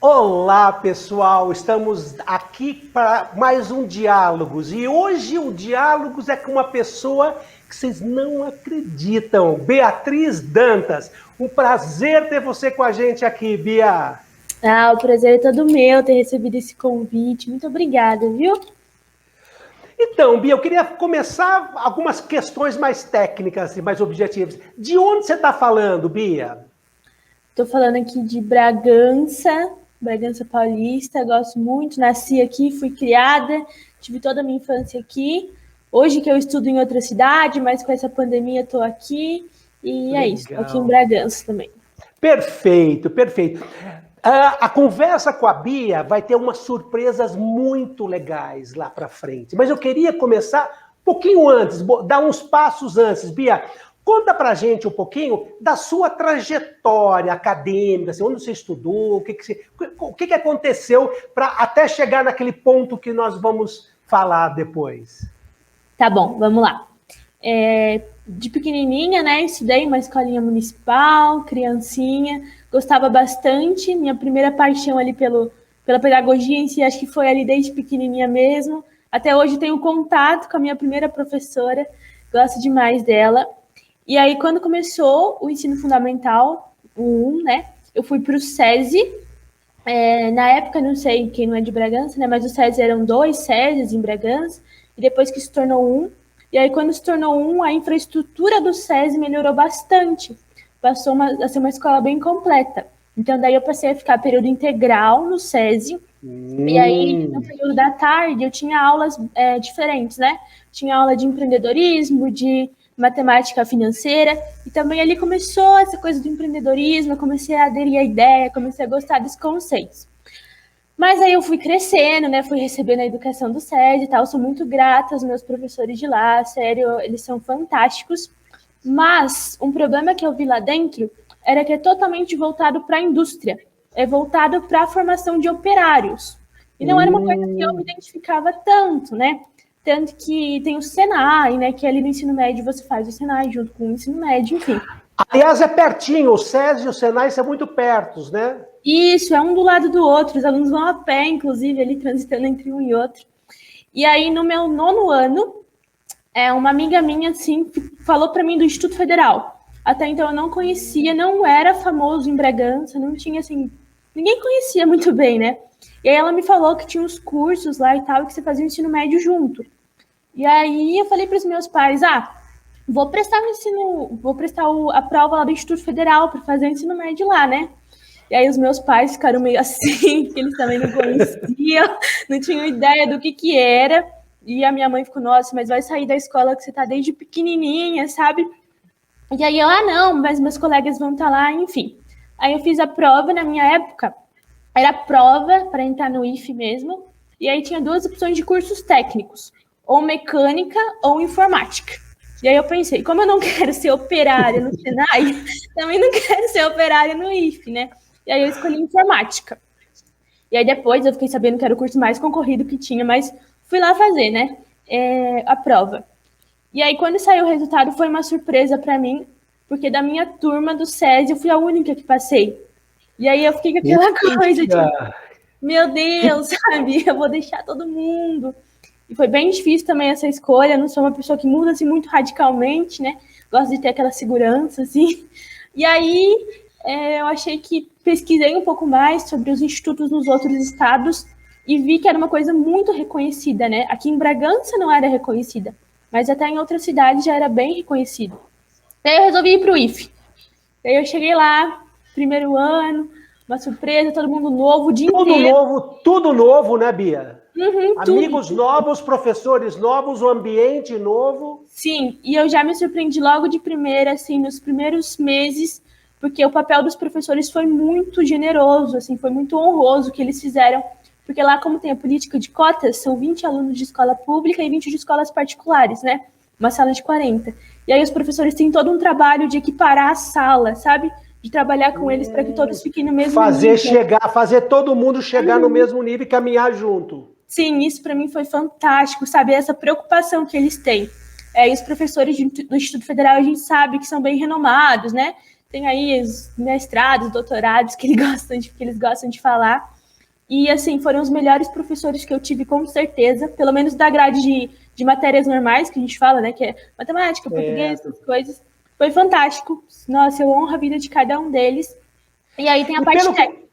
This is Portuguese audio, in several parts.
Olá, pessoal! Estamos aqui para mais um Diálogos. E hoje o Diálogos é com uma pessoa que vocês não acreditam. Beatriz Dantas. Um prazer ter você com a gente aqui, Bia. O prazer é todo meu ter recebido esse convite. Muito obrigada, viu? Então, Bia, eu queria começar algumas questões mais técnicas e mais objetivas. De onde você está falando, Bia? Estou falando aqui de Bragança Paulista. Gosto muito, nasci aqui, fui criada, tive toda a minha infância aqui. Hoje que eu estudo em outra cidade, mas com essa pandemia estou aqui. E Legal. É isso, estou aqui em Bragança também. Perfeito, perfeito. A conversa com a Bia vai ter umas surpresas muito legais lá para frente. Mas eu queria começar um pouquinho antes, dar uns passos antes. Bia, conta pra gente um pouquinho da sua trajetória acadêmica, assim, onde você estudou, o que aconteceu para até chegar naquele ponto que nós vamos falar depois. Tá bom, vamos lá. De pequenininha, né, estudei em uma escolinha municipal, criancinha, gostava bastante. Minha primeira paixão ali pela pedagogia em si, acho que foi ali desde pequenininha mesmo. Até hoje tenho contato com a minha primeira professora, gosto demais dela. E aí, quando começou o ensino fundamental, o 1, né, eu fui para o SESI. Na época, não sei quem não é de Bragança, né, mas o SESI eram 2 SESIs em Bragança, e depois que se tornou 1, e aí, quando se tornou 1, a infraestrutura do SESI melhorou bastante. Passou a ser uma escola bem completa. Então, daí eu passei a ficar período integral no SESI. E aí, no período da tarde, eu tinha aulas diferentes, né? Tinha aula de empreendedorismo, de matemática financeira. E também ali começou essa coisa do empreendedorismo. Eu comecei a aderir à ideia, comecei a gostar dos conceitos. Mas aí eu fui crescendo, né? Fui recebendo a educação do SESI e tal. Sou muito grata aos meus professores de lá, sério, eles são fantásticos. Mas um problema que eu vi lá dentro era que é totalmente voltado para a indústria, é voltado para a formação de operários. E não era uma coisa que eu me identificava tanto, né? Tanto que tem o Senai, né? Que ali no ensino médio você faz o Senai junto com o ensino médio, enfim. Aliás, é pertinho, o SESI e o Senai são muito pertos, né? Isso, é um do lado do outro, os alunos vão a pé, inclusive, ali transitando entre um e outro. E aí, no meu 9º ano, uma amiga minha, assim, falou para mim do Instituto Federal. Até então eu não conhecia, não era famoso em Bragança, não tinha, assim, ninguém conhecia muito bem, né? E aí ela me falou que tinha uns cursos lá e tal, e que você fazia o ensino médio junto. E aí eu falei para os meus pais, vou prestar a prova lá do Instituto Federal para fazer o ensino médio lá, né? E aí os meus pais ficaram meio assim, que eles também não conheciam, não tinham ideia do que era. E a minha mãe ficou, nossa, mas vai sair da escola que você tá desde pequenininha, sabe? E aí eu, não, mas meus colegas vão estar lá, enfim. Aí eu fiz a prova, na minha época, era prova para entrar no IFE mesmo, e aí tinha 2 opções de cursos técnicos, ou mecânica ou informática. E aí eu pensei, como eu não quero ser operária no Senai, também não quero ser operária no IFE, né? E aí eu escolhi informática. E aí depois eu fiquei sabendo que era o curso mais concorrido que tinha, mas fui lá fazer, né? A prova. E aí quando saiu o resultado foi uma surpresa para mim, porque da minha turma do SESI eu fui a única que passei. E aí eu fiquei com aquela coisa, tipo, meu Deus, sabe? Eu vou deixar todo mundo. E foi bem difícil também essa escolha. Eu não sou uma pessoa que muda assim muito radicalmente, né? Gosto de ter aquela segurança, assim. E aí eu achei que pesquisei um pouco mais sobre os institutos nos outros estados e vi que era uma coisa muito reconhecida, né? Aqui em Bragança não era reconhecida, mas até em outras cidades já era bem reconhecido. Daí eu resolvi ir para o IFE. Daí eu cheguei lá, primeiro ano, uma surpresa, todo mundo novo, o dia inteiro. Tudo novo, né, Bia? Amigos tudo. novos, professores novos, o ambiente novo. Sim, e eu já me surpreendi logo de primeira, assim, nos primeiros meses, porque o papel dos professores foi muito generoso, assim, foi muito honroso o que eles fizeram, porque lá, como tem a política de cotas, são 20 alunos de escola pública e 20 de escolas particulares, né? Uma sala de 40. E aí os professores têm todo um trabalho de equiparar a sala, sabe? De trabalhar com eles para que todos fiquem no mesmo nível. Fazer todo mundo chegar no mesmo nível e caminhar junto. Sim, isso para mim foi fantástico, sabe? Essa preocupação que eles têm. E os professores do Instituto Federal, a gente sabe que são bem renomados, né? Tem aí os mestrados, doutorados que eles gostam de falar. E, assim, foram os melhores professores que eu tive, com certeza, pelo menos da grade de matérias normais, que a gente fala, né, que é matemática, português, essas coisas. Foi fantástico. Nossa, eu honro a vida de cada um deles. E aí tem a parte técnica.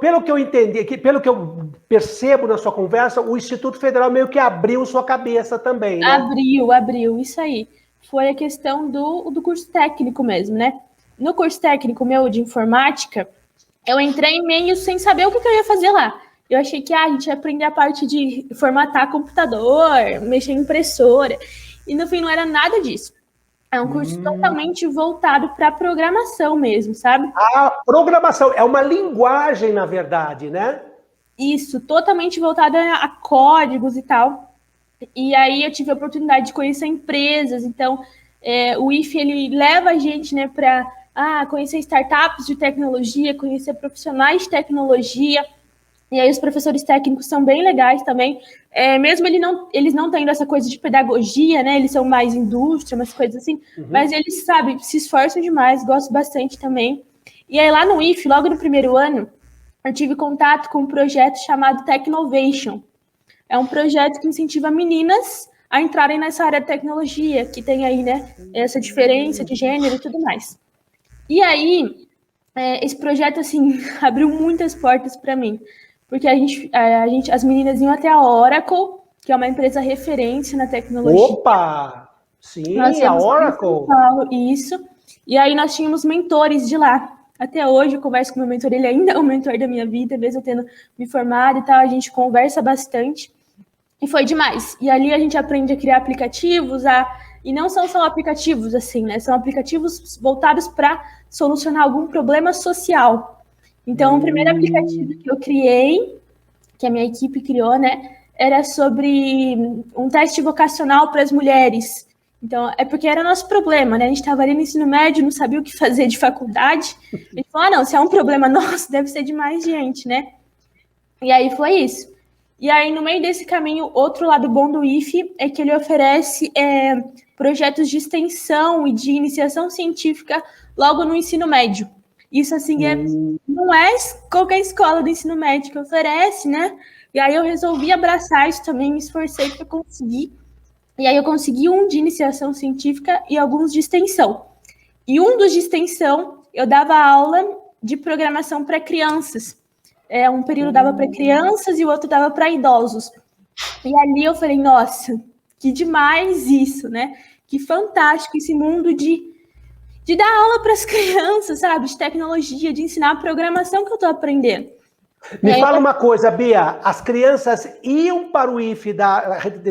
Pelo que eu entendi, pelo que eu percebo na sua conversa, o Instituto Federal meio que abriu sua cabeça também, né? Abriu, isso aí. Foi a questão do curso técnico mesmo, né? No curso técnico meu de informática, eu entrei meio sem saber o que eu ia fazer lá. Eu achei que a gente ia aprender a parte de formatar computador, mexer em impressora, e no fim não era nada disso. É um curso totalmente voltado para programação mesmo, sabe? A programação é uma linguagem, na verdade, né? Isso, totalmente voltado a códigos e tal. E aí eu tive a oportunidade de conhecer empresas, então o IFE ele leva a gente, né, para conhecer startups de tecnologia, conhecer profissionais de tecnologia, e aí os professores técnicos são bem legais também, mesmo eles não tendo essa coisa de pedagogia, né, eles são mais indústria, umas coisas assim, mas eles, sabe, se esforçam demais, gosto bastante também. E aí lá no IFE, logo no primeiro ano, eu tive contato com um projeto chamado Technovation. É um projeto que incentiva meninas a entrarem nessa área de tecnologia, que tem aí, né, essa diferença de gênero e tudo mais. E aí, esse projeto, assim, abriu muitas portas para mim, porque as meninas iam até a Oracle, que é uma empresa referência na tecnologia. Opa! Sim, a Oracle. Paulo, isso. E aí nós tínhamos mentores de lá. Até hoje eu converso com meu mentor, ele ainda é o mentor da minha vida, mesmo eu tendo me formado e tal, a gente conversa bastante. E foi demais. E ali a gente aprende a criar aplicativos, e não são só aplicativos, assim, né? São aplicativos voltados para solucionar algum problema social. Então, o primeiro aplicativo que eu criei, que a minha equipe criou, né, era sobre um teste vocacional para as mulheres. Então, é porque era nosso problema, né? A gente estava ali no ensino médio, não sabia o que fazer de faculdade. A gente falou, não, se é um problema nosso, deve ser de mais gente, né? E aí foi isso. E aí, no meio desse caminho, outro lado bom do IFE é que ele oferece projetos de extensão e de iniciação científica logo no ensino médio. Isso, assim, não é qualquer escola do ensino médio que oferece, né? E aí eu resolvi abraçar isso também, me esforcei para conseguir. E aí eu consegui um de iniciação científica e alguns de extensão. E um dos de extensão, eu dava aula de programação para crianças. Um período dava para crianças e o outro dava para idosos. E ali eu falei, nossa, que demais isso, né? Que fantástico esse mundo de dar aula para as crianças, sabe? De tecnologia, de ensinar a programação que eu estou aprendendo. Me fala uma coisa, Bia, as crianças iam para o IFE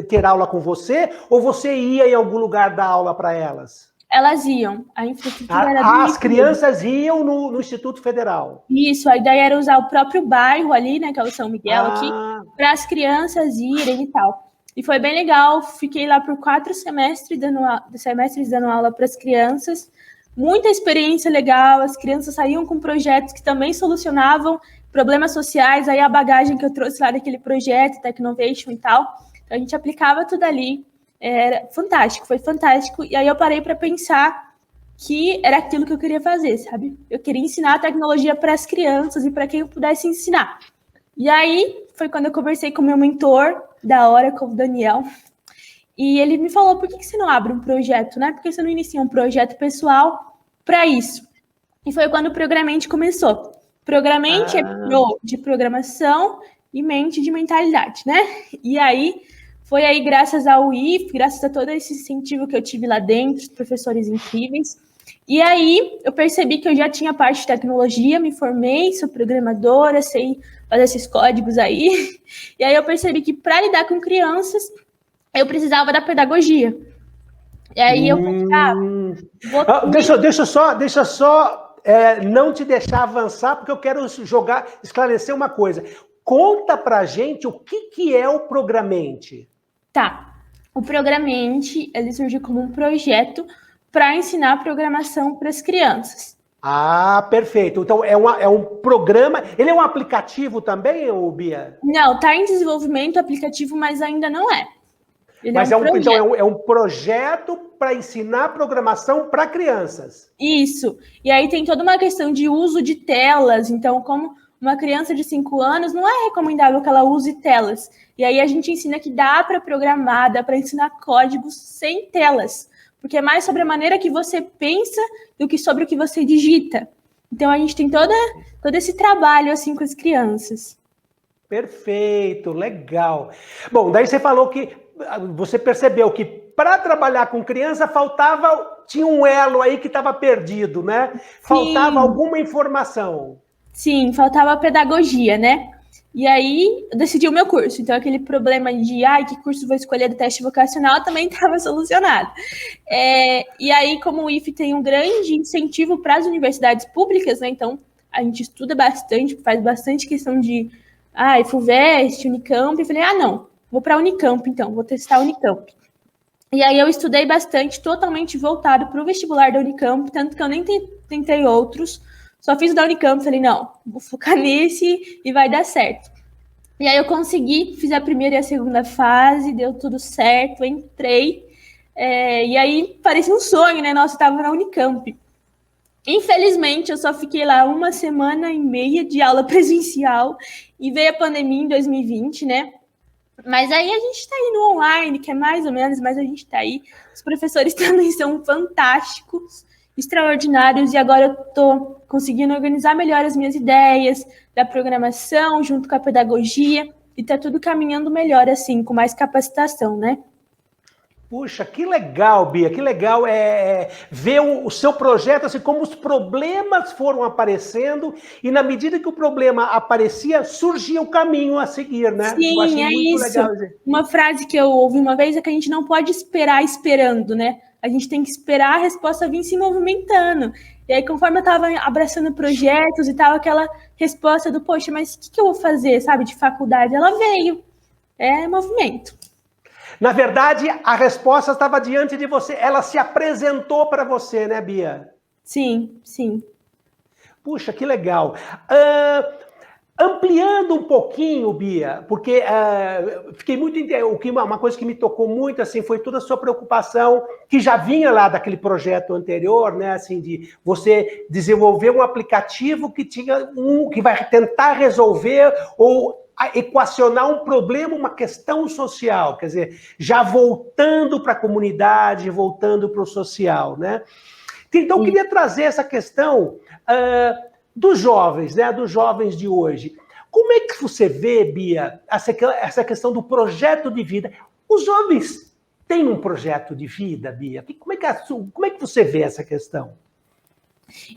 ter aula com você ou você ia em algum lugar dar aula para elas? Elas iam. A infraestrutura era do As crianças iam no Instituto Federal. Isso, a ideia era usar o próprio bairro ali, né, que é o São Miguel aqui, para as crianças irem e tal. E foi bem legal, fiquei lá por 4 semestres dando aula para as crianças. Muita experiência legal, as crianças saíam com projetos que também solucionavam problemas sociais, aí a bagagem que eu trouxe lá daquele projeto, Technovation e tal. Então a gente aplicava tudo ali. Era fantástico, foi fantástico. E aí eu parei para pensar que era aquilo que eu queria fazer, sabe? Eu queria ensinar a tecnologia para as crianças e para quem eu pudesse ensinar. E aí foi quando eu conversei com o meu mentor da Oracle, o Daniel, e ele me falou, por que você não abre um projeto, né? Por que você não inicia um projeto pessoal para isso? E foi quando o Programente começou. Programente é de programação e mente de mentalidade, né? E aí foi aí, graças ao IFE, graças a todo esse incentivo que eu tive lá dentro, os professores incríveis. E aí eu percebi que eu já tinha parte de tecnologia, me formei, sou programadora, sei fazer esses códigos aí. E aí eu percebi que para lidar com crianças, eu precisava da pedagogia. E aí eu pensei, deixa só não te deixar avançar, porque eu quero esclarecer uma coisa. Conta pra gente o que é o Programente. Tá. O Programente, ele surgiu como um projeto para ensinar programação para as crianças. Perfeito. Então, é um programa... Ele é um aplicativo também, Bia? Não, está em desenvolvimento o aplicativo, mas ainda não é. Mas então é um projeto para ensinar programação para crianças. Isso. E aí tem toda uma questão de uso de telas. Então, como uma criança de 5 anos, não é recomendável que ela use telas. E aí a gente ensina que dá para programar, dá para ensinar códigos sem telas, porque é mais sobre a maneira que você pensa do que sobre o que você digita. Então a gente tem todo esse trabalho assim com as crianças. Perfeito, legal. Bom, daí você falou que você percebeu que para trabalhar com criança tinha um elo aí que estava perdido, né? Faltava alguma informação. Sim, faltava pedagogia, né? E aí eu decidi o meu curso. Então aquele problema de que curso vou escolher do teste vocacional também estava solucionado. E aí, como o IFE tem um grande incentivo para as universidades públicas, né? Então a gente estuda bastante, faz bastante questão de FUVEST, Unicamp. Eu falei, não, vou para a Unicamp, então, vou testar a Unicamp. E aí eu estudei bastante, totalmente voltado para o vestibular da Unicamp, tanto que eu nem tentei outros, só fiz o da Unicamp, falei, não, vou focar nesse e vai dar certo. E aí eu consegui, fiz a primeira e a segunda fase, deu tudo certo, entrei, e aí parecia um sonho, né? Nossa, eu estava na Unicamp. Infelizmente, eu só fiquei lá 1 semana e meia de aula presencial e veio a pandemia em 2020, né? Mas aí a gente está aí no online, que é mais ou menos, mas a gente está aí. Os professores também são fantásticos, extraordinários, e agora eu estou conseguindo organizar melhor as minhas ideias da programação junto com a pedagogia, e está tudo caminhando melhor, assim, com mais capacitação, né? Puxa, que legal, Bia, que legal ver o seu projeto, assim, como os problemas foram aparecendo e na medida que o problema aparecia, surgia o caminho a seguir, né? Sim, é isso. Legal. Uma frase que eu ouvi uma vez é que a gente não pode esperar esperando, né? A gente tem que esperar a resposta vir se movimentando. E aí, conforme eu estava abraçando projetos e tal, aquela resposta do, poxa, mas o que eu vou fazer, sabe, de faculdade? Ela veio. É movimento. Na verdade, a resposta estava diante de você. Ela se apresentou para você, né, Bia? Sim, sim. Puxa, que legal. Ampliando um pouquinho, Bia, porque fiquei muito... Uma coisa que me tocou muito, assim, foi toda a sua preocupação, que já vinha lá daquele projeto anterior, né, assim, de você desenvolver um aplicativo que vai tentar resolver ou equacionar um problema, uma questão social, quer dizer, já voltando para a comunidade, voltando para o social, né? Então, eu queria trazer essa questão dos jovens, né? Dos jovens de hoje. Como é que você vê, Bia, essa questão do projeto de vida? Os jovens têm um projeto de vida, Bia? Como é que você vê essa questão?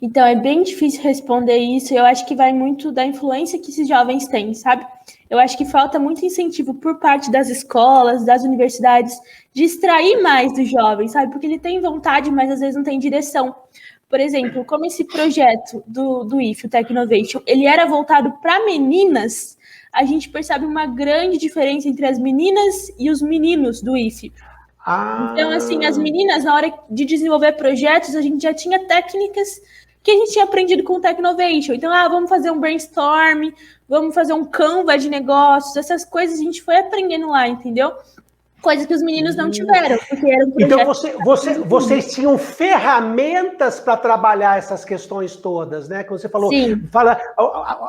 Então, é bem difícil responder isso. Eu acho que vai muito da influência que esses jovens têm, sabe? Eu acho que falta muito incentivo por parte das escolas, das universidades, de extrair mais dos jovens, sabe? Porque ele tem vontade, mas às vezes não tem direção. Por exemplo, como esse projeto do IFE, o Tech Innovation, ele era voltado para meninas, a gente percebe uma grande diferença entre as meninas e os meninos do IFE. Então, assim, as meninas, na hora de desenvolver projetos, a gente já tinha técnicas que a gente tinha aprendido com o Tech Innovation. Então, vamos fazer um brainstorm, vamos fazer um Canva de negócios, essas coisas a gente foi aprendendo lá, entendeu? Coisa que os meninos não tiveram, porque era um projeto... Então, vocês tinham ferramentas para trabalhar essas questões todas, né? Como você falou,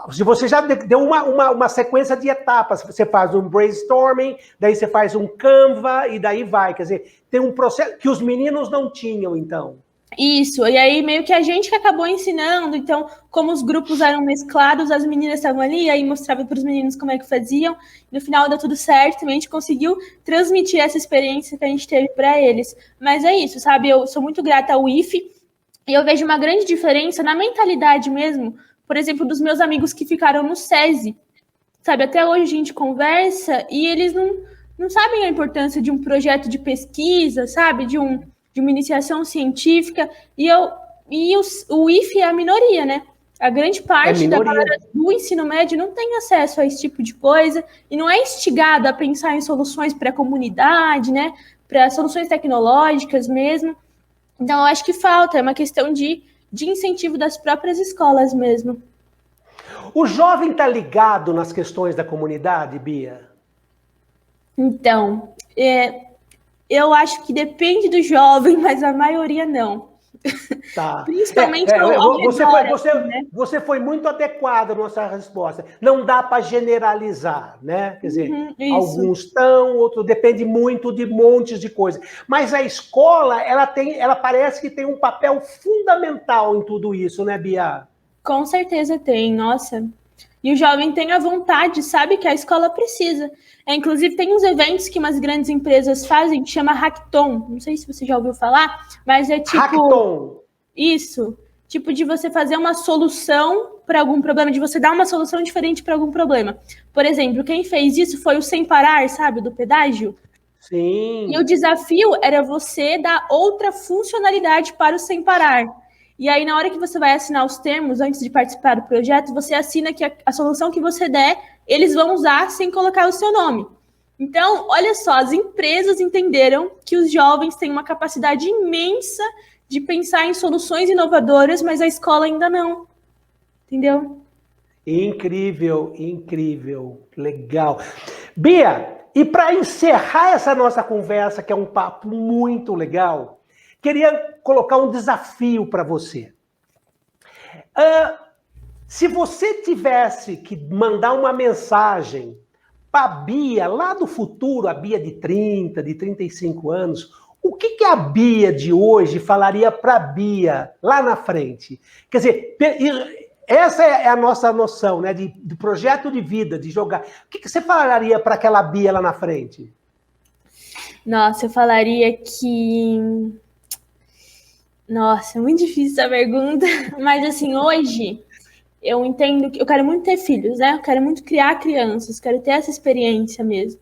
você já deu uma sequência de etapas. Você faz um brainstorming, daí você faz um Canva e daí vai. Quer dizer, tem um processo que os meninos não tinham, então. Isso, e aí meio que a gente que acabou ensinando, então, como os grupos eram mesclados, as meninas estavam ali, aí mostrava para os meninos como é que faziam, no final deu tudo certo, também a gente conseguiu transmitir essa experiência que a gente teve para eles. Mas é isso, sabe, eu sou muito grata ao IFE, e eu vejo uma grande diferença na mentalidade mesmo, por exemplo, dos meus amigos que ficaram no SESI, sabe, até hoje a gente conversa e eles não sabem a importância de um projeto de pesquisa, sabe, de uma iniciação científica, o IFE é a minoria, né? A grande parte da galera do ensino médio não tem acesso a esse tipo de coisa e não é instigada a pensar em soluções para a comunidade, né? Para soluções tecnológicas mesmo. Então, eu acho que falta, é uma questão de incentivo das próprias escolas mesmo. O jovem está ligado nas questões da comunidade, Bia? Então, eu acho que depende do jovem, mas a maioria não. Tá. Principalmente ao redor, né? Você foi muito adequada na nossa resposta. Não dá para generalizar, né? Quer dizer, alguns estão, outros depende muito de montes de coisas. Mas a escola, ela parece que tem um papel fundamental em tudo isso, né, Bia? Com certeza tem, nossa. E o jovem tem a vontade, sabe, que a escola precisa. Inclusive, tem uns eventos que umas grandes empresas fazem, que chama Hackathon. Não sei se você já ouviu falar, mas é tipo... Hackathon. Isso. Tipo de você fazer uma solução para algum problema, de você dar uma solução diferente para algum problema. Por exemplo, quem fez isso foi o Sem Parar, sabe, do pedágio? Sim. E o desafio era você dar outra funcionalidade para o Sem Parar. E aí, na hora que você vai assinar os termos, antes de participar do projeto, você assina que a solução que você der, eles vão usar sem colocar o seu nome. Então, olha só, as empresas entenderam que os jovens têm uma capacidade imensa de pensar em soluções inovadoras, mas a escola ainda não. Entendeu? Incrível, incrível. Legal. Bia, e para encerrar essa nossa conversa, que é um papo muito legal, queria colocar um desafio para você. Se você tivesse que mandar uma mensagem para a Bia, lá do futuro, a Bia de 30, de 35 anos, o que a Bia de hoje falaria para a Bia lá na frente? Quer dizer, essa é a nossa noção, né, de projeto de vida, de jogar. O que você falaria para aquela Bia lá na frente? Nossa, eu falaria que... Nossa, é muito difícil essa pergunta, mas assim, hoje eu entendo que eu quero muito ter filhos, né? Eu quero muito criar crianças, quero ter essa experiência mesmo.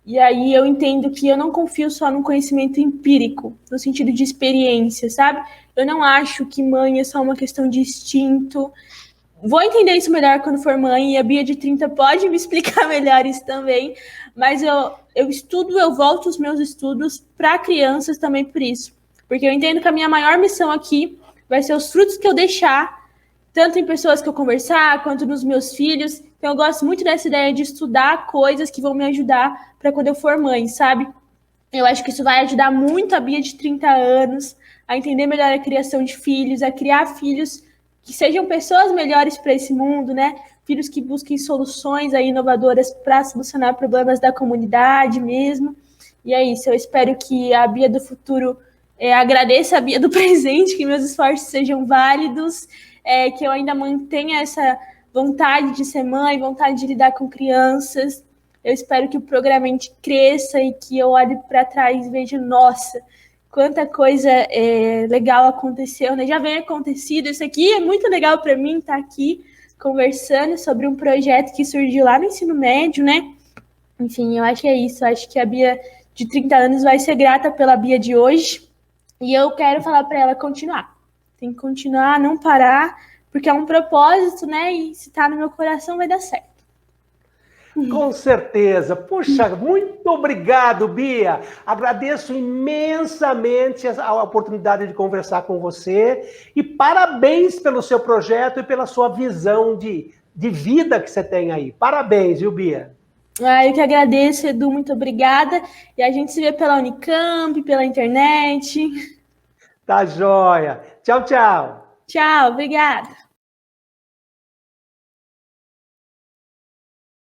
E aí eu entendo que eu não confio só no conhecimento empírico, no sentido de experiência, sabe? Eu não acho que mãe é só uma questão de instinto. Vou entender isso melhor quando for mãe, e a Bia de 30 pode me explicar melhor isso também, mas eu volto os meus estudos para crianças também por isso. Porque eu entendo que a minha maior missão aqui vai ser os frutos que eu deixar, tanto em pessoas que eu conversar, quanto nos meus filhos. Então, eu gosto muito dessa ideia de estudar coisas que vão me ajudar para quando eu for mãe, sabe? Eu acho que isso vai ajudar muito a Bia de 30 anos a entender melhor a criação de filhos, a criar filhos que sejam pessoas melhores para esse mundo, né? Filhos que busquem soluções aí inovadoras para solucionar problemas da comunidade mesmo. E é isso, eu espero que a Bia do futuro agradeça a Bia do presente, que meus esforços sejam válidos, que eu ainda mantenha essa vontade de ser mãe, vontade de lidar com crianças. Eu espero que o Programmente cresça e que eu olhe para trás e veja, nossa, quanta coisa legal aconteceu, né? Já vem acontecido. Isso aqui é muito legal para mim estar aqui conversando sobre um projeto que surgiu lá no ensino médio, né? Enfim, eu acho que é isso. Eu acho que a Bia de 30 anos vai ser grata pela Bia de hoje. E eu quero falar para ela continuar. Tem que continuar, não parar, porque é um propósito, né? E se tá no meu coração, vai dar certo. Com certeza. Puxa, muito obrigado, Bia. Agradeço imensamente a oportunidade de conversar com você e parabéns pelo seu projeto e pela sua visão de vida que você tem aí. Parabéns, viu, Bia? Eu que agradeço, Edu, muito obrigada. E a gente se vê pela Unicamp, pela internet. Tá joia. Tchau, tchau. Tchau, obrigada.